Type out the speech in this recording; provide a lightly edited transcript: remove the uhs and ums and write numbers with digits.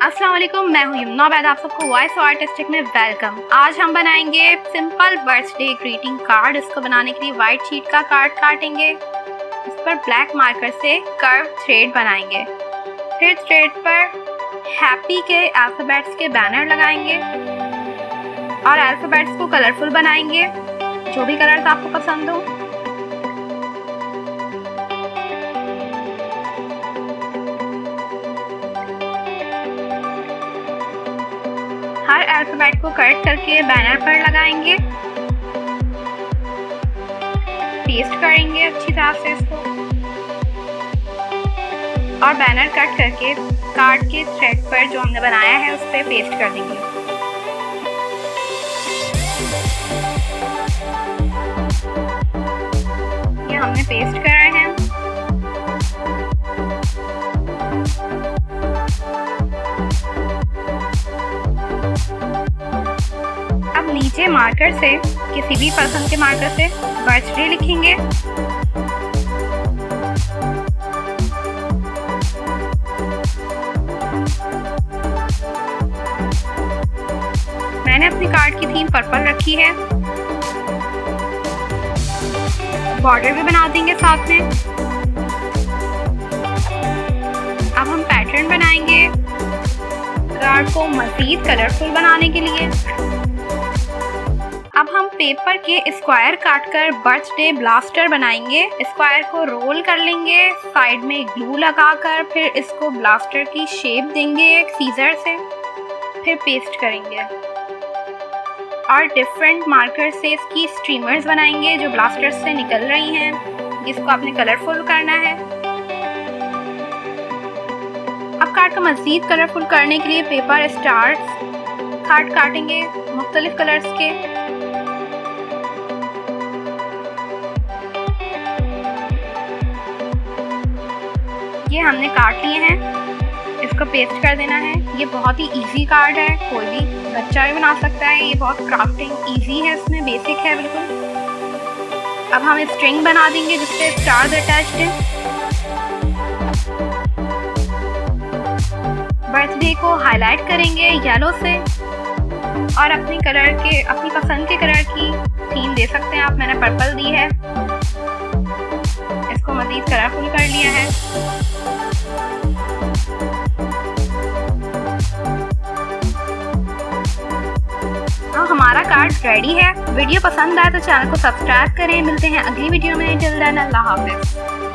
अस्सलाम वालेकुम, मैं हूँ यमुना बैद। आप सबको वॉइस आर्टिस्टिक में वेलकम। आज हम बनाएंगे सिंपल बर्थडे ग्रीटिंग कार्ड। इसको बनाने के लिए वाइट शीट का कार्ड काटेंगे, इस पर ब्लैक मार्कर से कर्व थ्रेड बनाएंगे। फिर थ्रेड पर हैप्पी के अल्फ़ाबेट्स के बैनर लगाएंगे और अल्फ़ाबेट्स को कलरफुल बनाएंगे, जो भी कलर्स आपको पसंद हो। हर अल्फ़ाबेट को कट करके बैनर पर लगाएंगे, पेस्ट करेंगे अच्छी तरह से इसको और बैनर कट करके कार्ड के थ्रेड पर जो हमने बनाया है उस पर पेस्ट कर देंगे। ये हमने पेस्ट कर रहे हैं। अब नीचे मार्कर से, किसी भी पसंद के मार्कर से बर्थडे लिखेंगे। मैंने अपने कार्ड की थीम पर्पल रखी है। बॉर्डर भी बना देंगे साथ में। अब हम पैटर्न बनाएंगे कार्ड को मज़ीद कलरफुल बनाने के लिए। अब हम पेपर के स्क्वायर काटकर बर्थडे ब्लास्टर बनाएंगे। स्क्वायर को रोल कर लेंगे, साइड में ग्लू लगाकर फिर इसको ब्लास्टर की शेप देंगे एक सीजर से, फिर पेस्ट करेंगे और डिफरेंट मार्कर से इसकी स्ट्रीमर्स बनाएंगे जो ब्लास्टर से निकल रही हैं, जिसको आपने कलरफुल करना है। अब कार्ड को मज़ीद कलरफुल करने के लिए पेपर स्टार्स कार्ड काटेंगे मुख्तलिफ कलर्स के। ये हमने काट लिए हैं, इसको पेस्ट कर देना है। ये बहुत ही इजी कार्ड है, कोई भी बच्चा भी बना सकता है। ये बहुत क्राफ्टिंग इजी है, इसमें बेसिक है बिल्कुल। अब हम स्ट्रिंग बना देंगे जिससे स्टार्स अटैच्ड है। बर्थडे को हाईलाइट करेंगे येलो से और अपनी पसंद के कलर की थीम दे सकते हैं आप। मैंने पर्पल दी है, इसको मज़ीद कलरफुल कर लिया है। अब हमारा कार्ड रेडी है। वीडियो पसंद आए तो चैनल को सब्सक्राइब करें। मिलते हैं अगली वीडियो में। टिल देन अल्लाह हाफिज़।